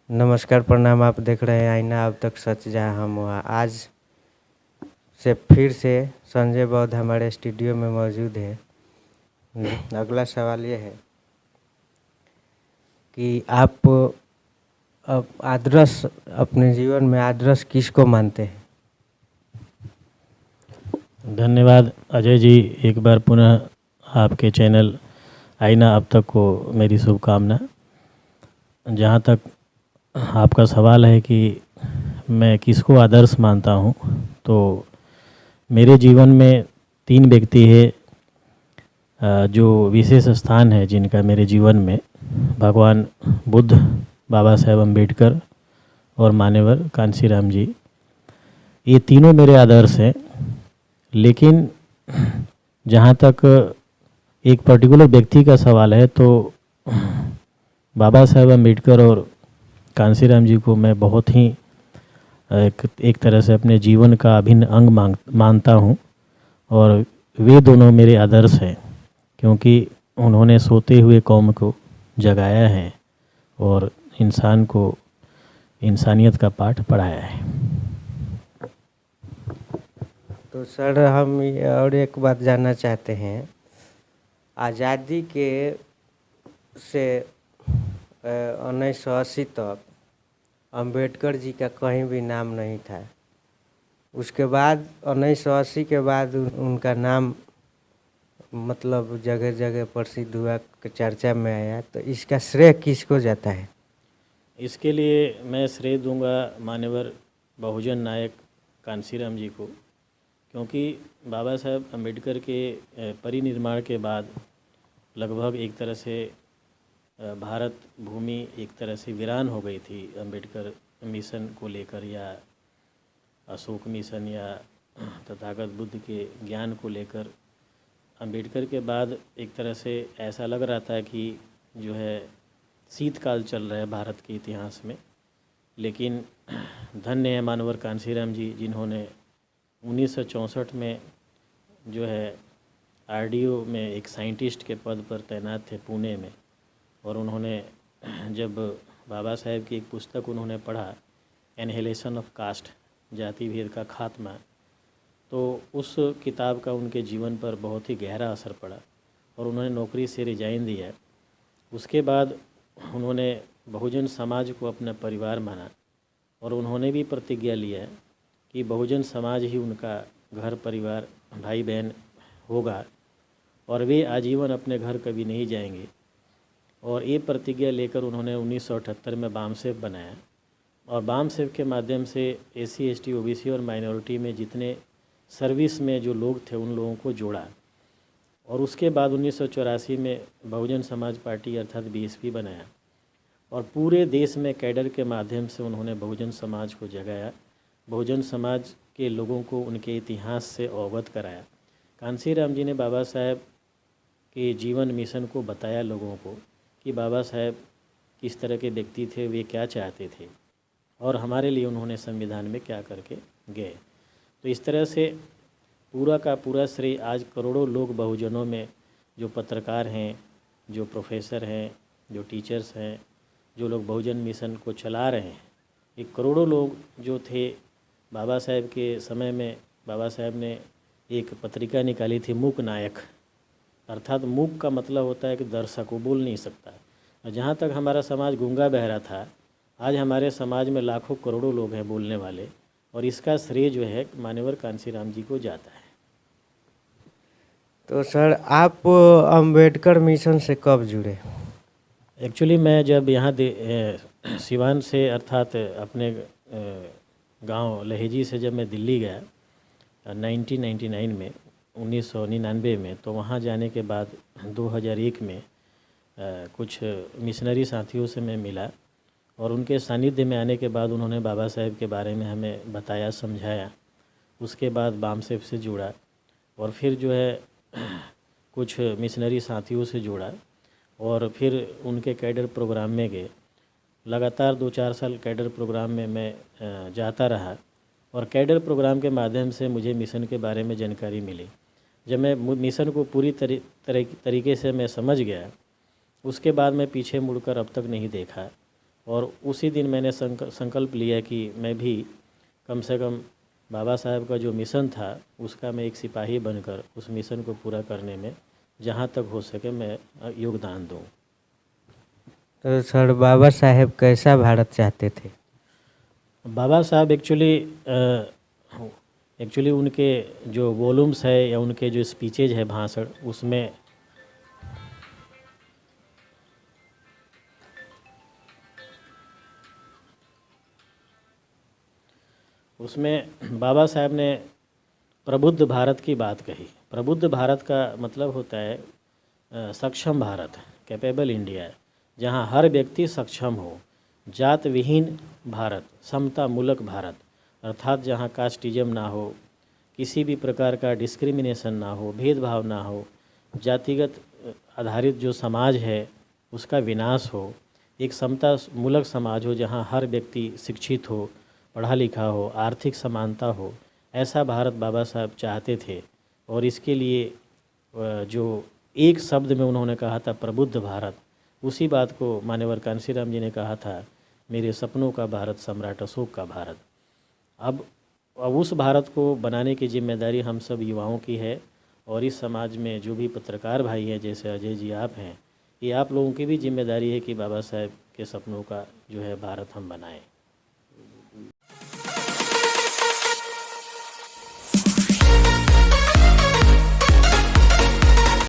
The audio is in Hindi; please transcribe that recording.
नमस्कार, प्रणाम। आप देख रहे हैं आईना, अब तक सच जहाँ हम वहाँ। आज से फिर से संजय बौद्ध हमारे स्टूडियो में मौजूद है। अगला सवाल ये है कि आप आदर्श अपने जीवन में आदर्श किसको मानते हैं? धन्यवाद अजय जी, एक बार पुनः आपके चैनल आईना अब तक को मेरी शुभकामना। जहाँ तक आपका सवाल है कि मैं किसको आदर्श मानता हूँ, तो मेरे जीवन में 3 व्यक्ति है जो विशेष स्थान है जिनका मेरे जीवन में। भगवान बुद्ध, बाबा साहेब अम्बेडकर और मान्यवर कांशीराम जी, ये तीनों मेरे आदर्श हैं। लेकिन जहाँ तक एक पर्टिकुलर व्यक्ति का सवाल है, तो बाबा साहेब अम्बेडकर और कांशीराम जी को मैं बहुत ही एक तरह से अपने जीवन का अभिन्न अंग मानता हूँ। और वे दोनों मेरे आदर्श हैं क्योंकि उन्होंने सोते हुए कौम को जगाया है और इंसान को इंसानियत का पाठ पढ़ाया है। तो सर, हम और एक बात जानना चाहते हैं। आज़ादी के से 1980 तक अंबेडकर जी का कहीं भी नाम नहीं था। उसके बाद 1980 के बाद उनका नाम मतलब जगह जगह प्रसिद्ध हुआ, चर्चा में आया। तो इसका श्रेय किसको जाता है? इसके लिए मैं श्रेय दूंगा मान्यवर बहुजन नायक कांशीराम जी को, क्योंकि बाबा साहेब अम्बेडकर के परिनिर्माण के बाद लगभग एक तरह से भारत भूमि एक तरह से वीरान हो गई थी। अम्बेडकर मिशन को लेकर या अशोक मिशन या तथागत बुद्ध के ज्ञान को लेकर अम्बेडकर के बाद एक तरह से ऐसा लग रहा था कि जो है शीतकाल चल रहा है भारत के इतिहास में। लेकिन धन्य है मानवर कांशीराम जी, जिन्होंने 1964 में जो है आरडीओ में एक साइंटिस्ट के पद पर तैनात थे पुणे में। और उन्होंने जब बाबा साहेब की एक पुस्तक उन्होंने पढ़ा, एनहिलेशन ऑफ कास्ट, जाति भेद का खात्मा, तो उस किताब का उनके जीवन पर बहुत ही गहरा असर पड़ा और उन्होंने नौकरी से रिजाइन दिया। उसके बाद उन्होंने बहुजन समाज को अपना परिवार माना और उन्होंने भी प्रतिज्ञा लिया कि बहुजन समाज ही उनका घर परिवार भाई बहन होगा और वे आजीवन अपने घर कभी नहीं जाएंगे। और ये प्रतिज्ञा लेकर उन्होंने 1978 में बामसेफ बनाया और बामसेफ के माध्यम से एससी एसटी ओबीसी और माइनॉरिटी में जितने सर्विस में जो लोग थे उन लोगों को जोड़ा। और उसके बाद 1984 में बहुजन समाज पार्टी अर्थात बीएसपी बनाया और पूरे देश में कैडर के माध्यम से उन्होंने बहुजन समाज को जगाया, बहुजन समाज के लोगों को उनके इतिहास से अवगत कराया। कांशीराम जी ने बाबा साहेब के जीवन मिशन को बताया लोगों को कि बाबा साहेब किस तरह के व्यक्ति थे, वे क्या चाहते थे और हमारे लिए उन्होंने संविधान में क्या करके गए। तो इस तरह से पूरा का पूरा श्रेय आज करोड़ों लोग बहुजनों में, जो पत्रकार हैं, जो प्रोफेसर हैं, जो टीचर्स हैं, जो लोग बहुजन मिशन को चला रहे हैं, ये करोड़ों लोग जो थे बाबा साहेब के समय में। बाबा साहेब ने एक पत्रिका निकाली थी, मूक नायक, अर्थात मूक का मतलब होता है कि दर्शक, वो बोल नहीं सकता। और जहाँ तक हमारा समाज गूंगा बहरा था, आज हमारे समाज में लाखों करोड़ों लोग हैं बोलने वाले, और इसका श्रेय जो है मान्यवर कांशीराम जी को जाता है। तो सर, आप अंबेडकर मिशन से कब जुड़े? एक्चुअली मैं जब यहाँ सिवान से अर्थात अपने गांव लहेजी से जब मैं दिल्ली गया 1999 में, 1999 में, तो वहाँ जाने के बाद 2001 में कुछ मिशनरी साथियों से मैं मिला और उनके सानिध्य में आने के बाद उन्होंने बाबा साहेब के बारे में हमें बताया, समझाया। उसके बाद बामसेफ से जुड़ा और फिर जो है कुछ मिशनरी साथियों से जुड़ा और फिर उनके कैडर प्रोग्राम में गए। लगातार 2-4 साल कैडर प्रोग्राम में मैं जाता रहा और कैडर प्रोग्राम के माध्यम से मुझे मिशन के बारे में जानकारी मिली। जब मैं मिशन को पूरी तरीके से मैं समझ गया, उसके बाद मैं पीछे मुड़कर अब तक नहीं देखा। और उसी दिन मैंने संकल्प लिया कि मैं भी कम से कम बाबा साहब का जो मिशन था उसका मैं एक सिपाही बनकर उस मिशन को पूरा करने में जहाँ तक हो सके मैं योगदान दूँ। तो सर बाबा साहेब कैसा भारत चाहते थे? बाबा साहब एक्चुअली उनके जो वॉल्यूम्स है या उनके जो स्पीचेज है भाषण उसमें बाबा साहब ने प्रबुद्ध भारत की बात कही। प्रबुद्ध भारत का मतलब होता है सक्षम भारत, कैपेबल इंडिया, जहां हर व्यक्ति सक्षम हो, जात विहीन भारत, समता मूलक भारत, अर्थात जहां कास्टिज्म ना हो, किसी भी प्रकार का डिस्क्रिमिनेशन ना हो, भेदभाव ना हो, जातिगत आधारित जो समाज है उसका विनाश हो, एक समता मूलक समाज हो जहां हर व्यक्ति शिक्षित हो, पढ़ा लिखा हो, आर्थिक समानता हो, ऐसा भारत बाबा साहब चाहते थे। और इसके लिए जो एक शब्द में उन्होंने कहा था प्रबुद्ध भारत, उसी बात को मान्यवर कांशीराम जी ने कहा था मेरे सपनों का भारत, सम्राट अशोक का भारत। अब उस भारत को बनाने की जिम्मेदारी हम सब युवाओं की है और इस समाज में जो भी पत्रकार भाई हैं जैसे अजय जी आप हैं, ये आप लोगों की भी जिम्मेदारी है कि बाबा साहब के सपनों का जो है भारत हम बनाएं।